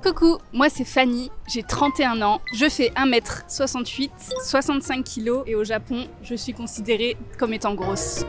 Coucou, moi c'est Fanny, j'ai 31 ans, je fais 1m68, 65 kg et au Japon, je suis considérée comme étant grosse.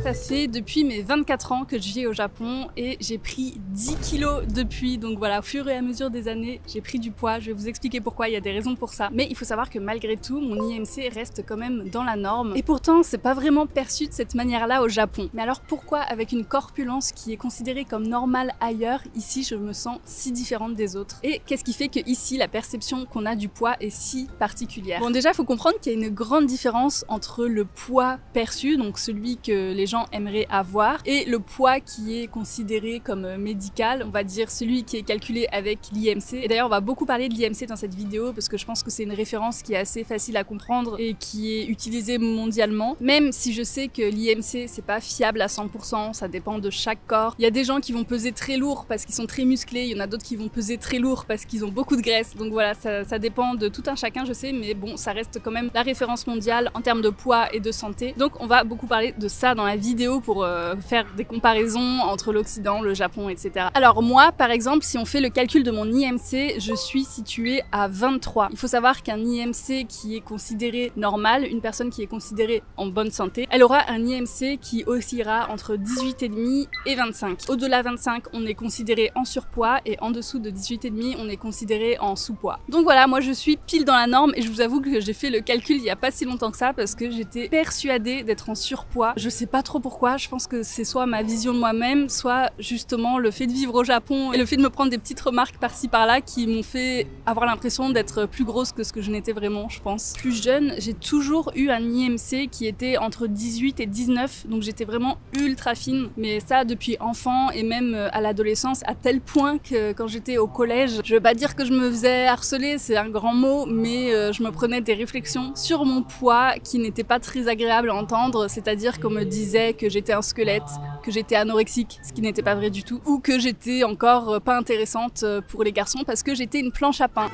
Ça fait depuis mes 24 ans que je vis au Japon et j'ai pris 10 kilos depuis, donc voilà, au fur et à mesure des années, j'ai pris du poids. Je vais vous expliquer pourquoi, il y a des raisons pour ça. Mais il faut savoir que malgré tout, mon IMC reste quand même dans la norme. Et pourtant, c'est pas vraiment perçu de cette manière-là au Japon. Mais alors pourquoi, avec une corpulence qui est considérée comme normale ailleurs, ici je me sens si différente des autres? Et qu'est-ce qui fait que ici, la perception qu'on a du poids est si particulière? Bon, déjà, il faut comprendre qu'il y a une grande différence entre le poids perçu, donc celui que les gens aimeraient avoir, et le poids qui est considéré comme médical, on va dire celui qui est calculé avec l'IMC. Et d'ailleurs on va beaucoup parler de l'IMC dans cette vidéo parce que je pense que c'est une référence qui est assez facile à comprendre et qui est utilisée mondialement, même si je sais que l'IMC c'est pas fiable à 100%, ça dépend de chaque corps. Il y a des gens qui vont peser très lourd parce qu'ils sont très musclés, il y en a d'autres qui vont peser très lourd parce qu'ils ont beaucoup de graisse, donc voilà, ça dépend de tout un chacun, je sais, mais bon, ça reste quand même la référence mondiale en termes de poids et de santé. Donc on va beaucoup parler de ça dans la vidéo pour faire des comparaisons entre l'Occident, le Japon, etc. Alors moi, par exemple, si on fait le calcul de mon IMC, je suis située à 23. Il faut savoir qu'un IMC qui est considéré normal, une personne qui est considérée en bonne santé, elle aura un IMC qui oscillera entre 18,5 et 25. Au-delà de 25, on est considéré en surpoids et en dessous de 18,5, on est considéré en sous-poids. Donc voilà, moi je suis pile dans la norme et je vous avoue que j'ai fait le calcul il y a pas si longtemps que ça parce que j'étais persuadée d'être en surpoids. Je sais pas trop pourquoi. Je pense que c'est soit ma vision de moi-même, soit justement le fait de vivre au Japon et le fait de me prendre des petites remarques par-ci par-là qui m'ont fait avoir l'impression d'être plus grosse que ce que je n'étais vraiment, je pense. Plus jeune, j'ai toujours eu un IMC qui était entre 18 et 19, donc j'étais vraiment ultra fine. Mais ça depuis enfant et même à l'adolescence, à tel point que quand j'étais au collège, je veux pas dire que je me faisais harceler, c'est un grand mot, mais je me prenais des réflexions sur mon poids qui n'étaient pas très agréables à entendre, c'est-à-dire qu'on me disait que j'étais un squelette, que j'étais anorexique, ce qui n'était pas vrai du tout, ou que j'étais encore pas intéressante pour les garçons parce que j'étais une planche à pain.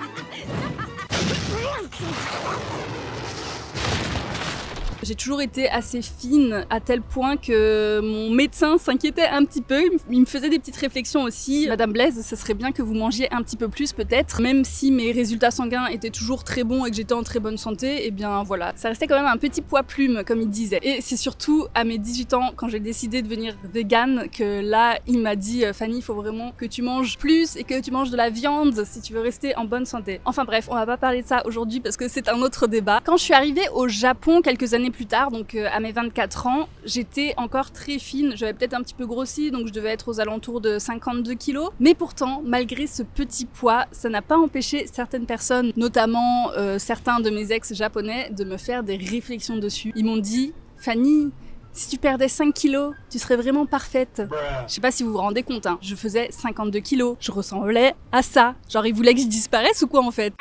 J'ai toujours été assez fine à tel point que mon médecin s'inquiétait un petit peu. Il me faisait des petites réflexions aussi. Madame Blaise, ça serait bien que vous mangiez un petit peu plus peut-être. Même si mes résultats sanguins étaient toujours très bons et que j'étais en très bonne santé, et bien voilà. Ça restait quand même un petit poids plume comme il disait. Et c'est surtout à mes 18 ans, quand j'ai décidé de devenir végane, que là il m'a dit Fanny, il faut vraiment que tu manges plus et que tu manges de la viande si tu veux rester en bonne santé. Enfin bref, on va pas parler de ça aujourd'hui parce que c'est un autre débat. Quand je suis arrivée au Japon quelques années plus tard, donc à mes 24 ans, j'étais encore très fine, j'avais peut-être un petit peu grossi, donc je devais être aux alentours de 52 kilos. Mais pourtant, malgré ce petit poids, ça n'a pas empêché certaines personnes, notamment certains de mes ex japonais, de me faire des réflexions dessus. Ils m'ont dit « Fanny, si tu perdais 5 kilos, tu serais vraiment parfaite. » Je sais pas si vous vous rendez compte, hein, je faisais 52 kilos, je ressemblais à ça. Genre ils voulaient que je disparaisse ou quoi en fait?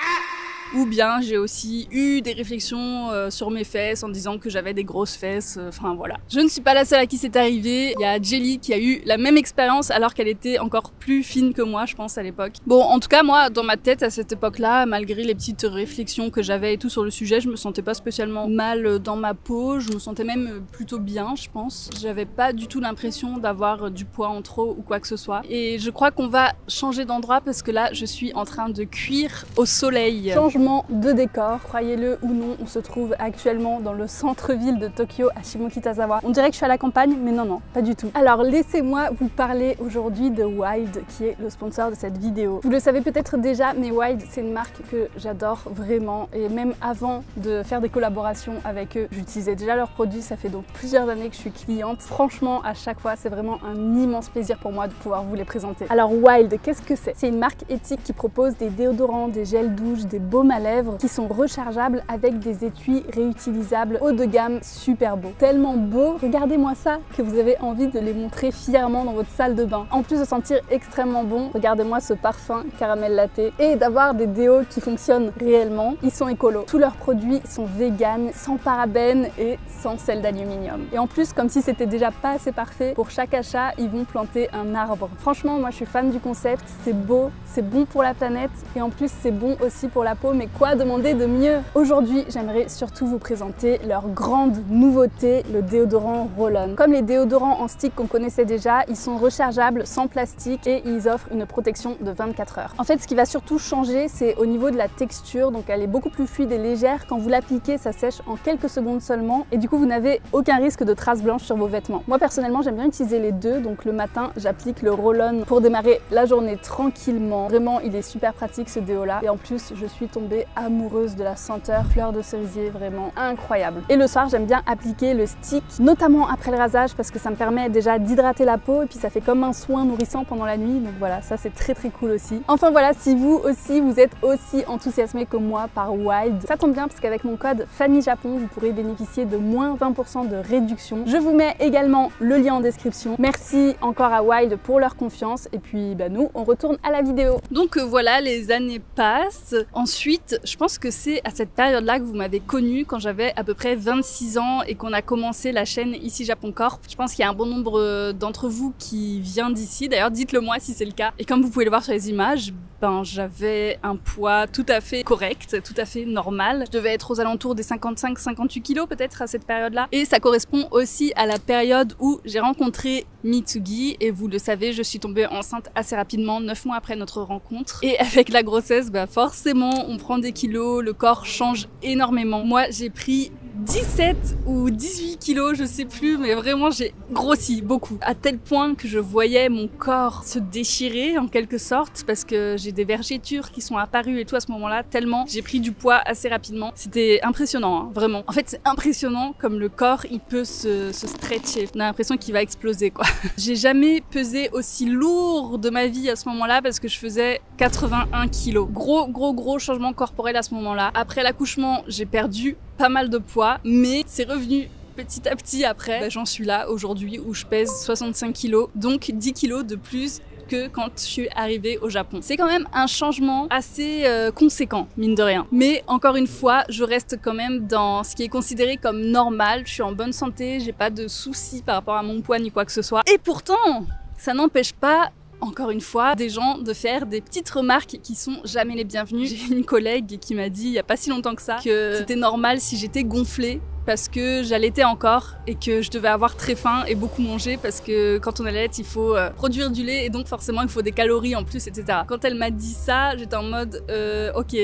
Ou bien j'ai aussi eu des réflexions sur mes fesses en disant que j'avais des grosses fesses, enfin voilà. Je ne suis pas la seule à qui c'est arrivé, il y a Jelly qui a eu la même expérience alors qu'elle était encore plus fine que moi je pense à l'époque. Bon en tout cas moi dans ma tête à cette époque-là, malgré les petites réflexions que j'avais et tout sur le sujet, je me sentais pas spécialement mal dans ma peau, je me sentais même plutôt bien je pense. J'avais pas du tout l'impression d'avoir du poids en trop ou quoi que ce soit. Et je crois qu'on va changer d'endroit parce que là je suis en train de cuire au soleil. Changement de décor, croyez-le ou non, on se trouve actuellement dans le centre-ville de Tokyo à Shimokitazawa. On dirait que je suis à la campagne, mais non, pas du tout. Alors laissez-moi vous parler aujourd'hui de Wild, qui est le sponsor de cette vidéo. Vous le savez peut-être déjà, mais Wild, c'est une marque que j'adore vraiment, et même avant de faire des collaborations avec eux, j'utilisais déjà leurs produits, ça fait donc plusieurs années que je suis cliente. Franchement, à chaque fois, c'est vraiment un immense plaisir pour moi de pouvoir vous les présenter. Alors Wild, qu'est-ce que c'est? C'est une marque éthique qui propose des déodorants, des gels douche, des baumes à lèvres qui sont rechargeables avec des étuis réutilisables haut de gamme, super beaux. Tellement beaux, regardez-moi ça, que vous avez envie de les montrer fièrement dans votre salle de bain. En plus de sentir extrêmement bon, regardez-moi ce parfum caramel latte et d'avoir des déos qui fonctionnent réellement. Ils sont écolos. Tous leurs produits sont véganes, sans parabènes et sans sel d'aluminium. Et en plus, comme si c'était déjà pas assez parfait, pour chaque achat, ils vont planter un arbre. Franchement, moi je suis fan du concept, c'est beau, c'est bon pour la planète et en plus c'est bon aussi pour la peau, mais quoi demander de mieux? Aujourd'hui, j'aimerais surtout vous présenter leur grande nouveauté, le déodorant Roll-On. Comme les déodorants en stick qu'on connaissait déjà, ils sont rechargeables, sans plastique et ils offrent une protection de 24 heures. En fait, ce qui va surtout changer, c'est au niveau de la texture, donc elle est beaucoup plus fluide et légère. Quand vous l'appliquez, ça sèche en quelques secondes seulement et du coup, vous n'avez aucun risque de traces blanches sur vos vêtements. Moi, personnellement, j'aime bien utiliser les deux, donc le matin, j'applique le Roll-On pour démarrer la journée tranquillement. Vraiment, il est super pratique ce déo là et en plus, je suis tombée amoureuse de la senteur fleur de cerisier, vraiment incroyable. Et le soir, j'aime bien appliquer le stick, notamment après le rasage parce que ça me permet déjà d'hydrater la peau et puis ça fait comme un soin nourrissant pendant la nuit, donc voilà, ça c'est très cool aussi. Enfin voilà, si vous aussi vous êtes aussi enthousiasmé que moi par Wild, ça tombe bien parce qu'avec mon code FANNYJAPON, vous pourrez bénéficier de moins 20% de réduction. Je vous mets également le lien en description. Merci encore à Wild pour leur confiance et puis bah, nous on retourne à la vidéo. Donc voilà, les années passent. Ensuite, je pense que c'est à cette période-là que vous m'avez connue quand j'avais à peu près 26 ans et qu'on a commencé la chaîne Ici Japon Corp. Je pense qu'il y a un bon nombre d'entre vous qui vient d'ici. D'ailleurs, dites-le moi si c'est le cas. Et comme vous pouvez le voir sur les images, ben, j'avais un poids tout à fait correct, tout à fait normal. Je devais être aux alentours des 55-58 kilos peut-être à cette période-là. Et ça correspond aussi à la période où j'ai rencontré Mitsugi. Et vous le savez, je suis tombée enceinte assez rapidement, 9 mois après notre rencontre. Et avec la grossesse, bah forcément, on prend des kilos, le corps change énormément. Moi, j'ai pris 17 ou 18 kilos, je sais plus, mais vraiment j'ai grossi beaucoup. À tel point que je voyais mon corps se déchirer en quelque sorte parce que j'ai des vergetures qui sont apparues et tout à ce moment-là, tellement j'ai pris du poids assez rapidement. C'était impressionnant, hein, vraiment. En fait, c'est impressionnant comme le corps, il peut se stretcher. On a l'impression qu'il va exploser, quoi. J'ai jamais pesé aussi lourd de ma vie à ce moment-là parce que je faisais 81 kilos. Gros changement corporel à ce moment-là. Après l'accouchement, j'ai perdu pas mal de poids, mais c'est revenu petit à petit après. Bah, j'en suis là aujourd'hui où je pèse 65 kilos, donc 10 kilos de plus que quand je suis arrivée au Japon. C'est quand même un changement assez conséquent, mine de rien. Mais encore une fois, je reste quand même dans ce qui est considéré comme normal. Je suis en bonne santé, j'ai pas de soucis par rapport à mon poids ni quoi que ce soit. Et pourtant, ça n'empêche pas encore une fois, des gens de faire des petites remarques qui sont jamais les bienvenues. J'ai une collègue qui m'a dit il y a pas si longtemps que ça que c'était normal si j'étais gonflée parce que j'allaitais encore et que je devais avoir très faim et beaucoup manger parce que quand on allait, il faut produire du lait et donc forcément il faut des calories en plus, etc. Quand elle m'a dit ça, j'étais en mode ok,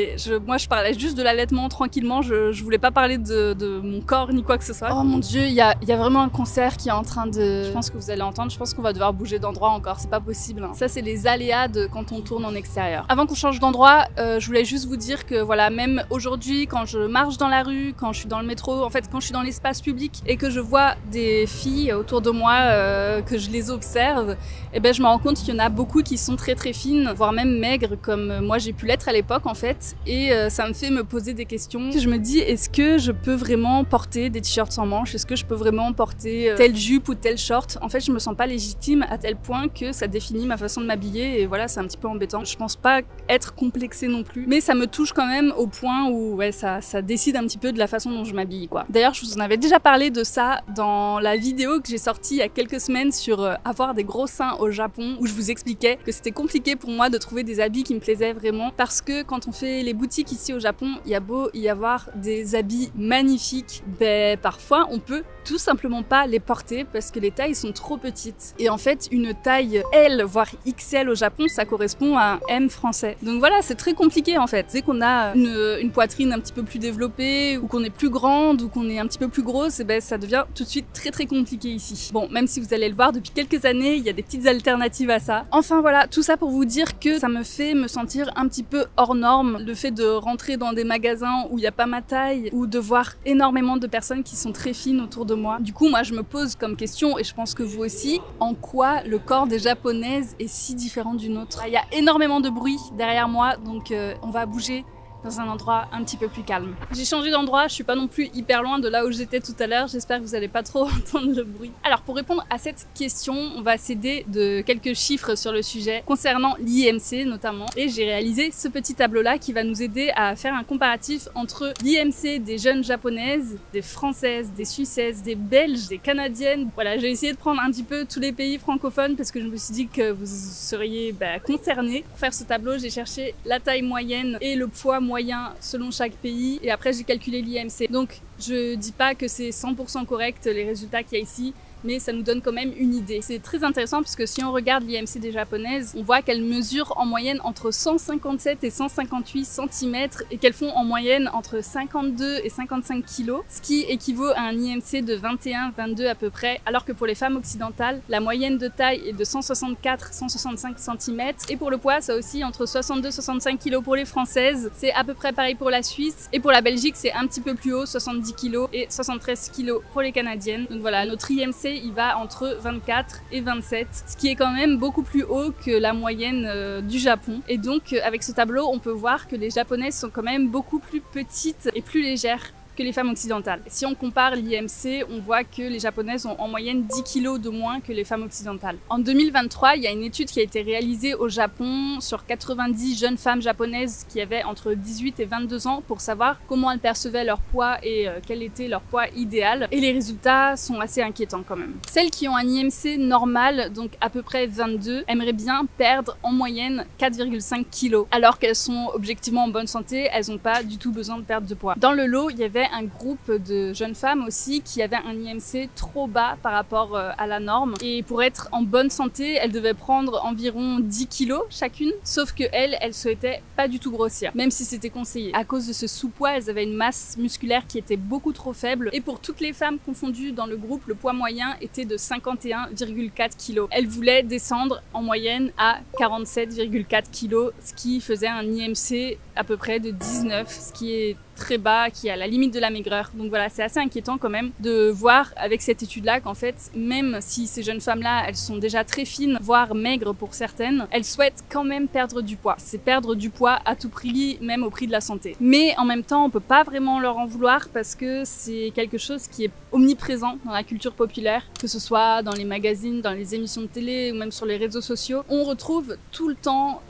moi je parlais juste de l'allaitement tranquillement, je voulais pas parler de mon corps ni quoi que ce soit. Oh mon dieu, il y a vraiment un concert qui est en train de... Je pense que vous allez entendre, je pense qu'on va devoir bouger d'endroit encore, c'est pas possible. Hein. Ça c'est les aléas de quand on tourne en extérieur. Avant qu'on change d'endroit, je voulais juste vous dire que voilà, même aujourd'hui quand je marche dans la rue, quand je suis dans le métro, en fait quand je suis dans l'espace public et que je vois des filles autour de moi, que je les observe, et ben je me rends compte qu'il y en a beaucoup qui sont très fines, voire même maigres comme moi j'ai pu l'être à l'époque en fait, et ça me fait me poser des questions. Je me dis, est-ce que je peux vraiment porter des t-shirts sans manches? Est-ce que je peux vraiment porter telle jupe ou tel short? En fait, je me sens pas légitime à tel point que ça définit ma façon de m'habiller et voilà, c'est un petit peu embêtant. Je pense pas être complexée non plus, mais ça me touche quand même au point où ouais, ça décide un petit peu de la façon dont je m'habille, quoi. D'ailleurs, je vous en avais déjà parlé de ça dans la vidéo que j'ai sortie il y a quelques semaines sur avoir des gros seins au Japon, où je vous expliquais que c'était compliqué pour moi de trouver des habits qui me plaisaient vraiment parce que quand on fait les boutiques ici au Japon, il y a beau y avoir des habits magnifiques, ben parfois on peut tout simplement pas les porter parce que les tailles sont trop petites. Et en fait, une taille L voire XL au Japon, ça correspond à un M français. Donc voilà, c'est très compliqué en fait. Dès qu'on a une poitrine un petit peu plus développée ou qu'on est plus grande ou qu'on est un petit peu plus grosse, et ben ça devient tout de suite très compliqué ici. Bon, même si vous allez le voir, depuis quelques années, il y a des petites alternatives à ça. Enfin voilà, tout ça pour vous dire que ça me fait me sentir un petit peu hors norme, le fait de rentrer dans des magasins où il n'y a pas ma taille ou de voir énormément de personnes qui sont très fines autour de moi. Du coup, moi je me pose comme question, et je pense que vous aussi, en quoi le corps des japonaises est si différent du nôtre. Il y a énormément de bruit derrière moi, donc on va bouger dans un endroit un petit peu plus calme. J'ai changé d'endroit, je suis pas non plus hyper loin de là où j'étais tout à l'heure, j'espère que vous allez pas trop entendre le bruit. Alors pour répondre à cette question, on va s'aider de quelques chiffres sur le sujet concernant l'IMC notamment, et j'ai réalisé ce petit tableau là qui va nous aider à faire un comparatif entre l'IMC des jeunes japonaises, des françaises, des suissaises, des belges, des canadiennes. Voilà, j'ai essayé de prendre un petit peu tous les pays francophones parce que je me suis dit que vous seriez concernés. Pour faire ce tableau, j'ai cherché la taille moyenne et le poids moyen moyen selon chaque pays et après j'ai calculé l'IMC. Donc je dis pas que c'est 100% correct les résultats qu'il y a ici, mais ça nous donne quand même une idée. C'est très intéressant parce que si on regarde l'IMC des japonaises, on voit qu'elles mesurent en moyenne entre 157 et 158 cm et qu'elles font en moyenne entre 52 et 55 kg, ce qui équivaut à un IMC de 21-22 à peu près, alors que pour les femmes occidentales, la moyenne de taille est de 164-165 cm et pour le poids, ça aussi entre 62-65 kg pour les françaises, c'est à peu près pareil pour la Suisse et pour la Belgique, c'est un petit peu plus haut, 70 kg et 73 kg pour les canadiennes. Donc voilà, notre IMC il va entre 24 et 27, ce qui est quand même beaucoup plus haut que la moyenne du Japon. Et donc avec ce tableau, on peut voir que les japonaises sont quand même beaucoup plus petites et plus légères que les femmes occidentales. Si on compare l'IMC, on voit que les japonaises ont en moyenne 10 kg de moins que les femmes occidentales. En 2023, il y a une étude qui a été réalisée au Japon sur 90 jeunes femmes japonaises qui avaient entre 18 et 22 ans pour savoir comment elles percevaient leur poids et quel était leur poids idéal. Et les résultats sont assez inquiétants quand même. Celles qui ont un IMC normal, donc à peu près 22, aimeraient bien perdre en moyenne 4,5 kg. Alors qu'elles sont objectivement en bonne santé, elles n'ont pas du tout besoin de perdre de poids. Dans le lot, il y avait un groupe de jeunes femmes aussi qui avaient un IMC trop bas par rapport à la norme et pour être en bonne santé, elles devaient prendre environ 10 kilos chacune, sauf que elles souhaitaient pas du tout grossir, même si c'était conseillé. À cause de ce sous-poids, elles avaient une masse musculaire qui était beaucoup trop faible et pour toutes les femmes confondues dans le groupe, le poids moyen était de 51,4 kilos. Elles voulaient descendre en moyenne à 47,4 kilos, ce qui faisait un IMC à peu près de 19, ce qui est très bas, qui est à la limite de la maigreur. Donc voilà, c'est assez inquiétant quand même de voir avec cette étude-là qu'en fait, même si ces jeunes femmes-là, elles sont déjà très fines, voire maigres pour certaines, elles souhaitent quand même perdre du poids. C'est perdre du poids à tout prix, même au prix de la santé. Mais en même temps, on peut pas vraiment leur en vouloir parce que c'est quelque chose qui est omniprésent dans la culture populaire, que ce soit dans les magazines, dans les émissions de télé ou même sur les réseaux sociaux. On retrouve tout le temps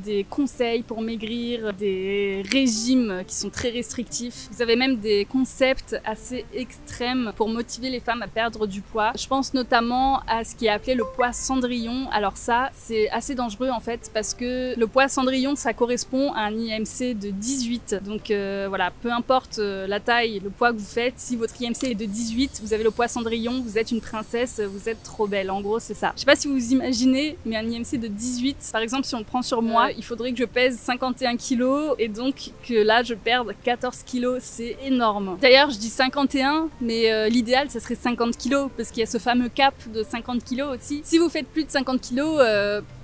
des conseils pour maigrir, des régimes qui sont très restrictifs. Vous avez même des concepts assez extrêmes pour motiver les femmes à perdre du poids. Je pense notamment à ce qui est appelé le poids Cendrillon. Alors ça, c'est assez dangereux en fait parce que le poids Cendrillon, ça correspond à un IMC de 18. Donc voilà, peu importe la taille, le poids que vous faites, si votre IMC est de 18, vous avez le poids Cendrillon, vous êtes une princesse, vous êtes trop belle. En gros, c'est ça. Je sais pas si vous imaginez, mais un IMC de 18, par exemple, si on le prend sur moi, il faudrait que je pèse 51 kilos et donc que là, je perde 14 kilos, c'est énorme. D'ailleurs, je dis 51, mais l'idéal, ça serait 50 kilos, parce qu'il y a ce fameux cap de 50 kilos aussi. Si vous faites plus de 50 kilos,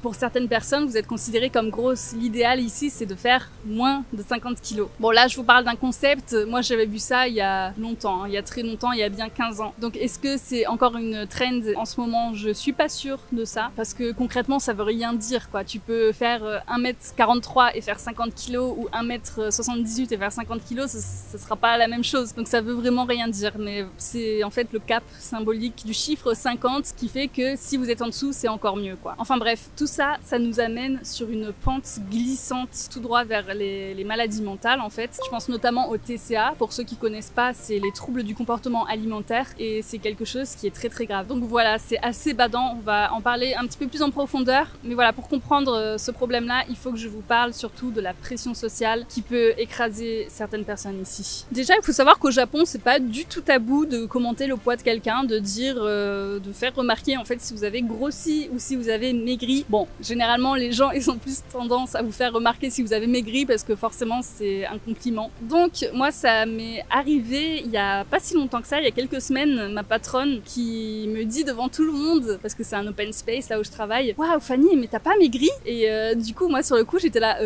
pour certaines personnes, vous êtes considéré comme grosse. L'idéal ici, c'est de faire moins de 50 kilos. Bon, là, je vous parle d'un concept. Moi, j'avais vu ça il y a longtemps, hein, il y a très longtemps, il y a bien 15 ans. Donc, est-ce que c'est encore une trend en ce moment? Je suis pas sûre de ça, parce que concrètement, ça veut rien dire, quoi. Tu peux faire 1m43 et faire 50 kilos, ou 1m78 et faire 50 kilos, ça sera pas la même chose. Donc, ça veut vraiment rien dire, mais c'est en fait le cap symbolique du chiffre 50 qui fait que si vous êtes en dessous, c'est encore mieux, quoi. Enfin bref, tout ça, ça nous amène sur une pente glissante tout droit vers les maladies mentales en fait. Je pense notamment au TCA. Pour ceux qui connaissent pas, c'est les troubles du comportement alimentaire et c'est quelque chose qui est très très grave. Donc voilà, c'est assez badant. On va en parler un petit peu plus en profondeur. Mais voilà, pour comprendre ce problème-là, il faut que je vous parle surtout de la pression sociale qui peut écraser certaines personnes ici. Déjà, il faut savoir qu'au Japon, c'est pas du tout tabou de commenter le poids de quelqu'un, de dire, de faire remarquer en fait si vous avez grossi ou si vous avez maigri. Bon, généralement, les gens, ils ont plus tendance à vous faire remarquer si vous avez maigri parce que forcément, c'est un compliment. Donc, moi, ça m'est arrivé il y a pas si longtemps que ça, il y a quelques semaines, ma patronne qui me dit devant tout le monde, parce que c'est un open space là où je travaille, waouh, Fanny, mais t'as pas maigri? Et du coup, moi, sur le coup, j'étais là,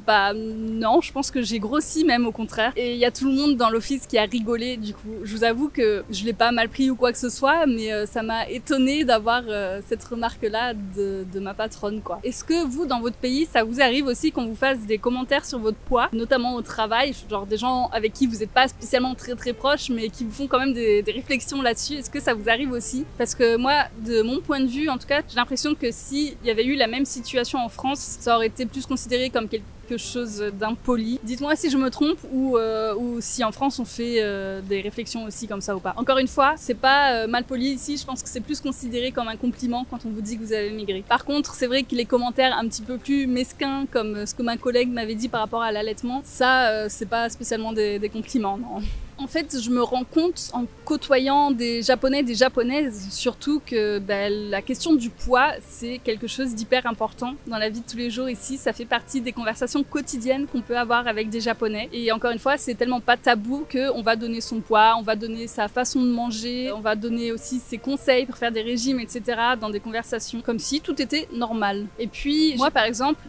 bah non, je pense que j'ai grossi même au contraire. Et il y a tout le monde dans l'office qui a rigolé, du coup. Je vous avoue que je l'ai pas mal pris ou quoi que ce soit, mais ça m'a étonnée d'avoir cette remarque-là de ma patronne, quoi. Est-ce que vous, dans votre pays, ça vous arrive aussi qu'on vous fasse des commentaires sur votre poids, notamment au travail, genre des gens avec qui vous n'êtes pas spécialement très proches, mais qui vous font quand même des réflexions là-dessus? Est-ce que ça vous arrive aussi? Parce que moi, de mon point de vue, en tout cas, j'ai l'impression que s'il y avait eu la même situation en France, ça aurait été plus considéré comme quelque chose d'impoli. Dites-moi si je me trompe ou si en France on fait des réflexions aussi comme ça ou pas. Encore une fois, c'est pas mal poli ici, je pense que c'est plus considéré comme un compliment quand on vous dit que vous avez migré. Par contre, c'est vrai que les commentaires un petit peu plus mesquins, comme ce que ma collègue m'avait dit par rapport à l'allaitement, ça c'est pas spécialement des compliments, non. En fait, je me rends compte en côtoyant des Japonais et des Japonaises, surtout que la question du poids, c'est quelque chose d'hyper important dans la vie de tous les jours ici. Ça fait partie des conversations quotidiennes qu'on peut avoir avec des Japonais. Et encore une fois, c'est tellement pas tabou qu'on va donner son poids, on va donner sa façon de manger, on va donner aussi ses conseils pour faire des régimes, etc. dans des conversations, comme si tout était normal. Et puis, moi par exemple,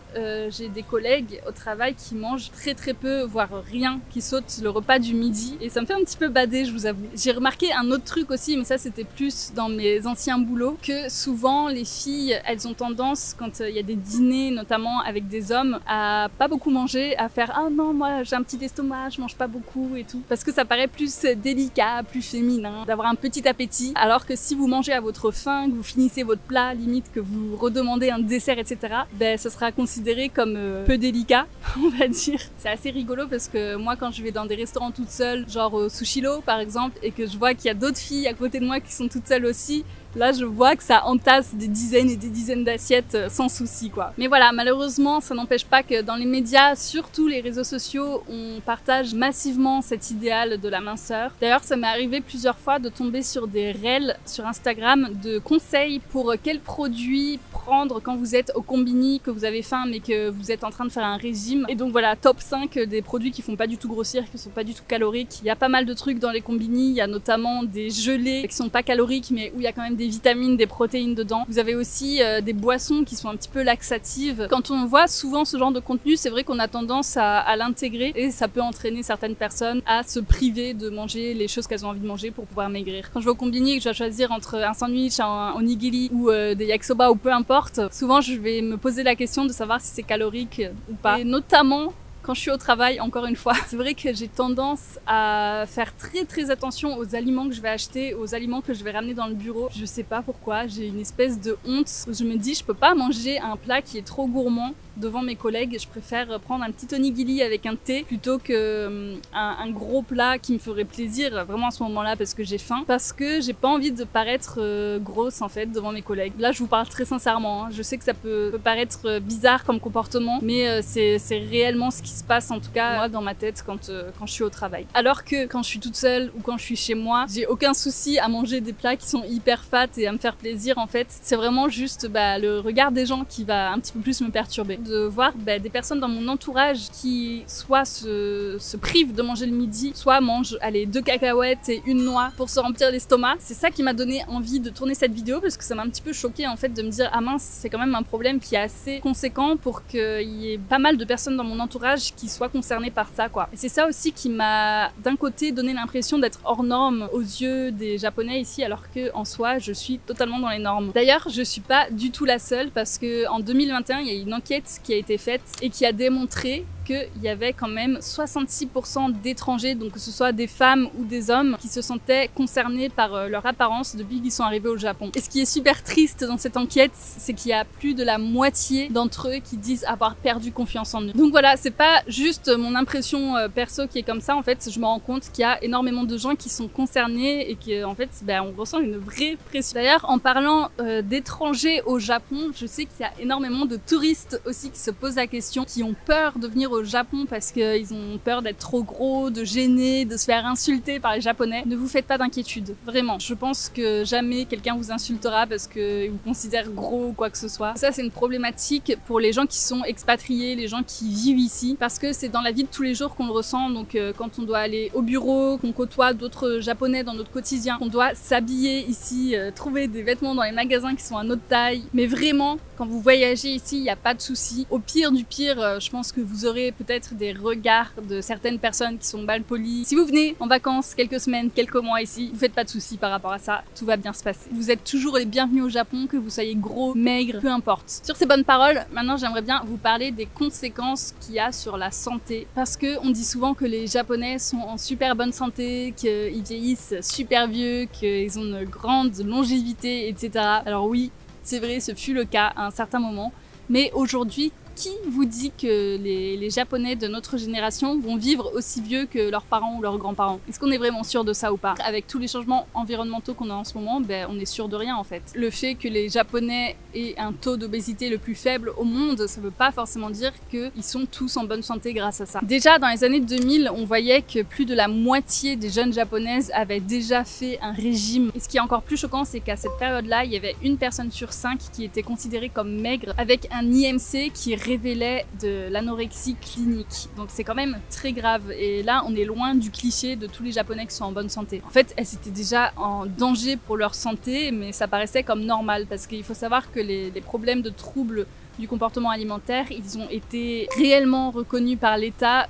j'ai des collègues au travail qui mangent très peu, voire rien, qui sautent le repas du midi. Et ça me fait un petit peu bader, je vous avoue. J'ai remarqué un autre truc aussi, mais ça c'était plus dans mes anciens boulots, que souvent les filles, elles ont tendance, quand il y a des dîners notamment avec des hommes, à pas beaucoup manger, à faire « Ah non, moi j'ai un petit estomac, je mange pas beaucoup et tout ». Parce que ça paraît plus délicat, plus féminin, d'avoir un petit appétit. Alors que si vous mangez à votre faim, que vous finissez votre plat, limite que vous redemandez un dessert, etc., ça sera considéré comme peu délicat, on va dire. C'est assez rigolo parce que moi quand je vais dans des restaurants toute seule, genre au Sushilo par exemple, et que je vois qu'il y a d'autres filles à côté de moi qui sont toutes seules aussi, là je vois que ça entasse des dizaines et des dizaines d'assiettes sans souci quoi. Mais voilà, malheureusement ça n'empêche pas que dans les médias, surtout les réseaux sociaux, on partage massivement cet idéal de la minceur. D'ailleurs ça m'est arrivé plusieurs fois de tomber sur des reels sur Instagram de conseils pour quels produits prendre quand vous êtes au combini, que vous avez faim mais que vous êtes en train de faire un régime. Et donc voilà, top 5 des produits qui font pas du tout grossir, qui sont pas du tout caloriques. Il y a pas mal de trucs dans les combini, il y a notamment des gelées qui sont pas caloriques mais où il y a quand même des vitamines, des protéines dedans. Vous avez aussi des boissons qui sont un petit peu laxatives. Quand on voit souvent ce genre de contenu, c'est vrai qu'on a tendance à l'intégrer et ça peut entraîner certaines personnes à se priver de manger les choses qu'elles ont envie de manger pour pouvoir maigrir. Quand je vais au combini et que je dois choisir entre un sandwich, un onigiri ou des yakisoba ou peu importe, souvent je vais me poser la question de savoir si c'est calorique ou pas. Et notamment quand je suis au travail, encore une fois, c'est vrai que j'ai tendance à faire très attention aux aliments que je vais acheter, aux aliments que je vais ramener dans le bureau. Je sais pas pourquoi, j'ai une espèce de honte où je me dis je peux pas manger un plat qui est trop gourmand devant mes collègues. Je préfère prendre un petit onigiri avec un thé plutôt que un gros plat qui me ferait plaisir vraiment à ce moment-là parce que j'ai faim, parce que j'ai pas envie de paraître grosse en fait devant mes collègues. Là je vous parle très sincèrement, hein. Je sais que ça peut paraître bizarre comme comportement, mais c'est réellement ce qui se passe en tout cas moi dans ma tête quand je suis au travail. Alors que quand je suis toute seule ou quand je suis chez moi, j'ai aucun souci à manger des plats qui sont hyper fat et à me faire plaisir en fait. C'est vraiment juste le regard des gens qui va un petit peu plus me perturber. De voir des personnes dans mon entourage qui soit se privent de manger le midi, soit mangent 2 cacahuètes et une noix pour se remplir l'estomac. C'est ça qui m'a donné envie de tourner cette vidéo parce que ça m'a un petit peu choquée en fait de me dire ah mince, c'est quand même un problème qui est assez conséquent pour qu'il y ait pas mal de personnes dans mon entourage qui soient concernées par ça quoi. Et c'est ça aussi qui m'a d'un côté donné l'impression d'être hors norme aux yeux des Japonais ici alors que en soi je suis totalement dans les normes. D'ailleurs je suis pas du tout la seule parce que en 2021 il y a une enquête qui a été faite et qui a démontré qu'il y avait quand même 66% d'étrangers, donc que ce soit des femmes ou des hommes, qui se sentaient concernés par leur apparence depuis qu'ils sont arrivés au Japon. Et ce qui est super triste dans cette enquête, c'est qu'il y a plus de la moitié d'entre eux qui disent avoir perdu confiance en eux. Donc voilà, c'est pas juste mon impression perso qui est comme ça, en fait, je me rends compte qu'il y a énormément de gens qui sont concernés et qu'en fait, on ressent une vraie pression. D'ailleurs, en parlant d'étrangers au Japon, je sais qu'il y a énormément de touristes aussi qui se posent la question, qui ont peur de venir au Japon parce qu'ils ont peur d'être trop gros, de gêner, de se faire insulter par les Japonais. Ne vous faites pas d'inquiétude, vraiment. Je pense que jamais quelqu'un vous insultera parce qu'il vous considère gros ou quoi que ce soit. Ça, c'est une problématique pour les gens qui sont expatriés, les gens qui vivent ici, parce que c'est dans la vie de tous les jours qu'on le ressent. Donc quand on doit aller au bureau, qu'on côtoie d'autres Japonais dans notre quotidien, qu'on doit s'habiller ici, trouver des vêtements dans les magasins qui sont à notre taille. Mais vraiment, quand vous voyagez ici, il n'y a pas de souci. Au pire du pire, je pense que vous aurez peut-être des regards de certaines personnes qui sont mal polies. Si vous venez en vacances quelques semaines, quelques mois ici, vous faites pas de soucis par rapport à ça, tout va bien se passer. Vous êtes toujours les bienvenus au Japon, que vous soyez gros, maigre, peu importe. Sur ces bonnes paroles, maintenant j'aimerais bien vous parler des conséquences qu'il y a sur la santé. Parce que on dit souvent que les Japonais sont en super bonne santé, qu'ils vieillissent super vieux, qu'ils ont une grande longévité, etc. Alors oui, c'est vrai, ce fut le cas à un certain moment. Mais aujourd'hui, qui vous dit que les Japonais de notre génération vont vivre aussi vieux que leurs parents ou leurs grands-parents? Est-ce qu'on est vraiment sûr de ça ou pas? Avec tous les changements environnementaux qu'on a en ce moment, on est sûr de rien en fait. Le fait que les Japonais aient un taux d'obésité le plus faible au monde, ça veut pas forcément dire qu'ils sont tous en bonne santé grâce à ça. Déjà dans les années 2000, on voyait que plus de la moitié des jeunes japonaises avaient déjà fait un régime. Et ce qui est encore plus choquant, c'est qu'à cette période-là, il y avait une personne sur 5 qui était considérée comme maigre avec un IMC qui révélait de l'anorexie clinique. Donc c'est quand même très grave. Et là, on est loin du cliché de tous les Japonais qui sont en bonne santé. En fait, elles étaient déjà en danger pour leur santé, mais ça paraissait comme normal parce qu'il faut savoir que les problèmes de troubles du comportement alimentaire, ils ont été réellement reconnus par l'État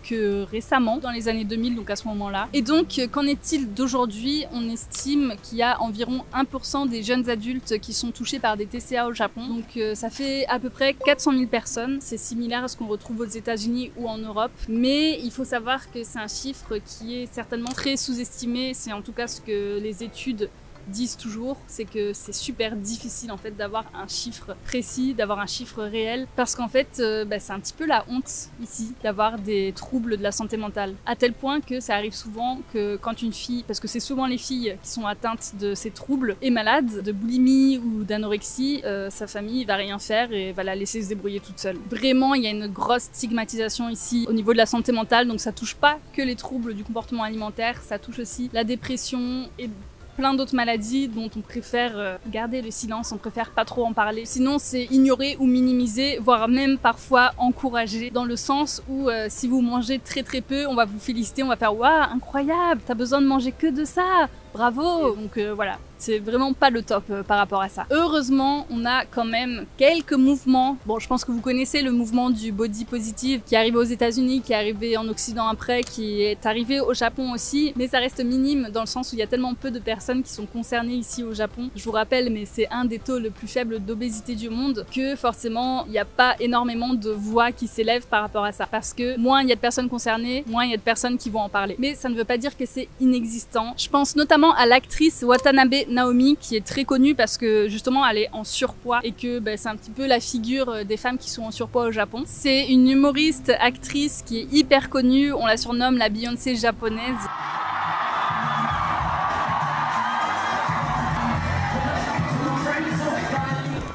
que récemment, dans les années 2000, donc à ce moment-là. Et donc, qu'en est-il d'aujourd'hui? On estime qu'il y a environ 1% des jeunes adultes qui sont touchés par des TCA au Japon. Donc ça fait à peu près 400 000 personnes. C'est similaire à ce qu'on retrouve aux États-Unis ou en Europe. Mais il faut savoir que c'est un chiffre qui est certainement très sous-estimé. C'est en tout cas ce que les études disent toujours, c'est que c'est super difficile en fait d'avoir un chiffre précis, d'avoir un chiffre réel, parce qu'en fait c'est un petit peu la honte ici d'avoir des troubles de la santé mentale, à tel point que ça arrive souvent que quand une fille, parce que c'est souvent les filles qui sont atteintes de ces troubles, est malade de boulimie ou d'anorexie, sa famille va rien faire et va la laisser se débrouiller toute seule. Vraiment, il y a une grosse stigmatisation ici au niveau de la santé mentale, donc ça touche pas que les troubles du comportement alimentaire, ça touche aussi la dépression et plein d'autres maladies dont on préfère garder le silence, on préfère pas trop en parler. Sinon, c'est ignorer ou minimiser, voire même parfois encourager, dans le sens où si vous mangez très très peu, on va vous féliciter, on va faire « Waouh, incroyable, t'as besoin de manger que de ça, bravo !» Donc voilà. C'est vraiment pas le top par rapport à ça. Heureusement, on a quand même quelques mouvements. Bon, je pense que vous connaissez le mouvement du body positive qui est arrivé aux États-Unis, qui est arrivé en Occident après, qui est arrivé au Japon aussi, mais ça reste minime dans le sens où il y a tellement peu de personnes qui sont concernées ici au Japon. Je vous rappelle, mais c'est un des taux le plus faibles d'obésité du monde, que forcément, il n'y a pas énormément de voix qui s'élèvent par rapport à ça. Parce que moins il y a de personnes concernées, moins il y a de personnes qui vont en parler. Mais ça ne veut pas dire que c'est inexistant. Je pense notamment à l'actrice Watanabe Naomi, qui est très connue parce que justement elle est en surpoids et que c'est un petit peu la figure des femmes qui sont en surpoids au Japon. C'est une humoriste, actrice qui est hyper connue, on la surnomme la Beyoncé japonaise.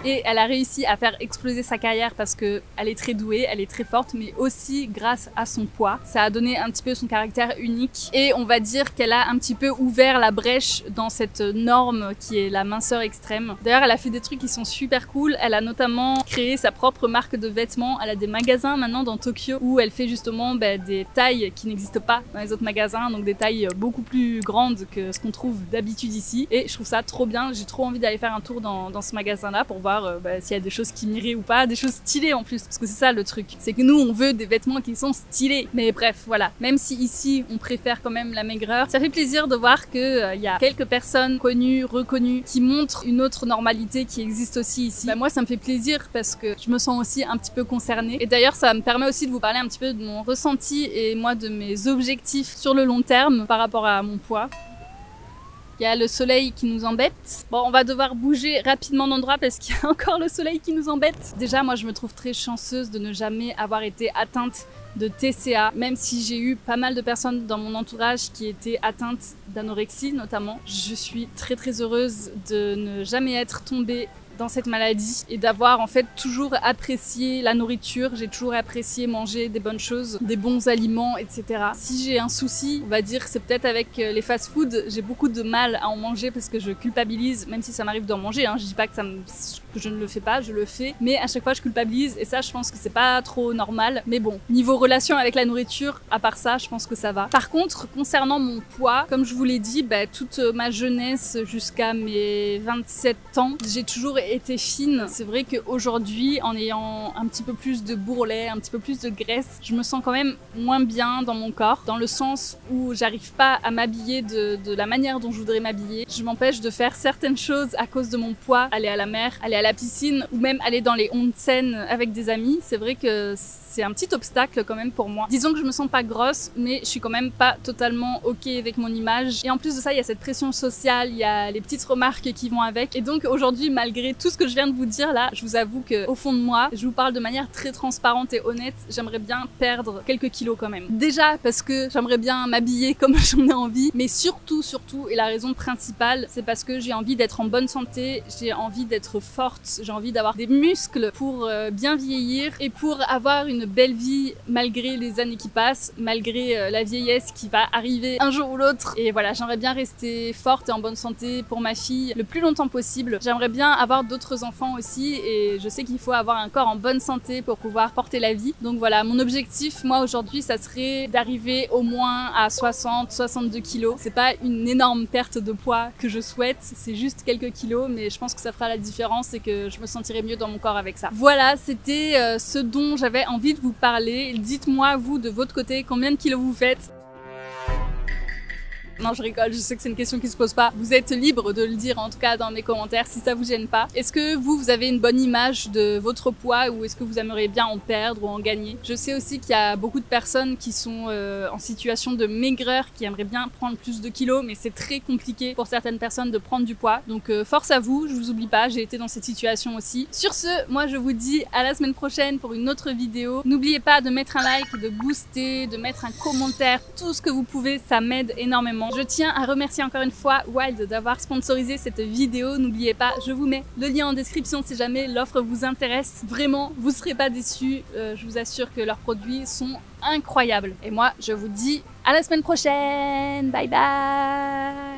Et elle a réussi à faire exploser sa carrière parce qu'elle est très douée, elle est très forte, mais aussi grâce à son poids. Ça a donné un petit peu son caractère unique. Et on va dire qu'elle a un petit peu ouvert la brèche dans cette norme qui est la minceur extrême. D'ailleurs, elle a fait des trucs qui sont super cool. Elle a notamment créé sa propre marque de vêtements. Elle a des magasins maintenant dans Tokyo où elle fait justement des tailles qui n'existent pas dans les autres magasins, donc des tailles beaucoup plus grandes que ce qu'on trouve d'habitude ici. Et je trouve ça trop bien. J'ai trop envie d'aller faire un tour dans ce magasin-là pour voir s'il y a des choses qui m'iraient ou pas, des choses stylées en plus, parce que c'est ça le truc, c'est que nous on veut des vêtements qui sont stylés. Mais bref, voilà, même si ici on préfère quand même la maigreur, ça fait plaisir de voir que y a quelques personnes connues, reconnues, qui montrent une autre normalité qui existe aussi ici. Moi ça me fait plaisir parce que je me sens aussi un petit peu concernée, et d'ailleurs ça me permet aussi de vous parler un petit peu de mon ressenti et moi de mes objectifs sur le long terme par rapport à mon poids. Il y a le soleil qui nous embête. Bon, on va devoir bouger rapidement d'endroit parce qu'il y a encore le soleil qui nous embête. Déjà, moi, je me trouve très chanceuse de ne jamais avoir été atteinte de TCA, même si j'ai eu pas mal de personnes dans mon entourage qui étaient atteintes d'anorexie notamment. Je suis très très heureuse de ne jamais être tombée dans cette maladie et d'avoir en fait toujours apprécié la nourriture, j'ai toujours apprécié manger des bonnes choses, des bons aliments, etc. Si j'ai un souci, on va dire, c'est peut-être avec les fast-foods, j'ai beaucoup de mal à en manger parce que je culpabilise, même si ça m'arrive d'en manger, hein. Je dis pas que je ne le fais pas, je le fais, mais à chaque fois je culpabilise et ça je pense que c'est pas trop normal. Mais bon, niveau relation avec la nourriture, à part ça, je pense que ça va. Par contre, concernant mon poids, comme je vous l'ai dit, toute ma jeunesse jusqu'à mes 27 ans, j'ai toujours été fine. C'est vrai qu'aujourd'hui, en ayant un petit peu plus de bourrelet, un petit peu plus de graisse, je me sens quand même moins bien dans mon corps, dans le sens où j'arrive pas à m'habiller de la manière dont je voudrais m'habiller. Je m'empêche de faire certaines choses à cause de mon poids, aller à la mer, aller à la piscine ou même aller dans les onsen avec des amis. C'est vrai que c'est un petit obstacle quand même pour moi. Disons que je me sens pas grosse, mais je suis quand même pas totalement ok avec mon image. Et en plus de ça, il y a cette pression sociale, il y a les petites remarques qui vont avec. Et donc aujourd'hui, malgré malgré tout ce que je viens de vous dire là, je vous avoue que au fond de moi, je vous parle de manière très transparente et honnête, j'aimerais bien perdre quelques kilos quand même. Déjà parce que j'aimerais bien m'habiller comme j'en ai envie, mais surtout, et la raison principale, c'est parce que j'ai envie d'être en bonne santé, j'ai envie d'être forte, j'ai envie d'avoir des muscles pour bien vieillir et pour avoir une belle vie malgré les années qui passent, malgré la vieillesse qui va arriver un jour ou l'autre. Et voilà, j'aimerais bien rester forte et en bonne santé pour ma fille le plus longtemps possible. J'aimerais bien avoir d'autres enfants aussi et je sais qu'il faut avoir un corps en bonne santé pour pouvoir porter la vie. Donc voilà, mon objectif, moi aujourd'hui, ça serait d'arriver au moins à 60-62 kilos. C'est pas une énorme perte de poids que je souhaite, c'est juste quelques kilos, mais je pense que ça fera la différence et que je me sentirai mieux dans mon corps avec ça. Voilà, c'était ce dont j'avais envie de vous parler. Dites-moi, vous, de votre côté, combien de kilos vous faites? Non, je rigole, je sais que c'est une question qui se pose pas. Vous êtes libre de le dire, en tout cas dans mes commentaires, si ça vous gêne pas. Est-ce que vous avez une bonne image de votre poids ou est-ce que vous aimeriez bien en perdre ou en gagner? Je sais aussi qu'il y a beaucoup de personnes qui sont en situation de maigreur, qui aimeraient bien prendre plus de kilos, mais c'est très compliqué pour certaines personnes de prendre du poids. Donc force à vous, je vous oublie pas, j'ai été dans cette situation aussi. Sur ce, moi je vous dis à la semaine prochaine pour une autre vidéo. N'oubliez pas de mettre un like, de booster, de mettre un commentaire, tout ce que vous pouvez, ça m'aide énormément. Je tiens à remercier encore une fois Wild d'avoir sponsorisé cette vidéo. N'oubliez pas, je vous mets le lien en description si jamais l'offre vous intéresse. Vraiment, vous ne serez pas déçus. Je vous assure que leurs produits sont incroyables. Et moi, je vous dis à la semaine prochaine. Bye bye.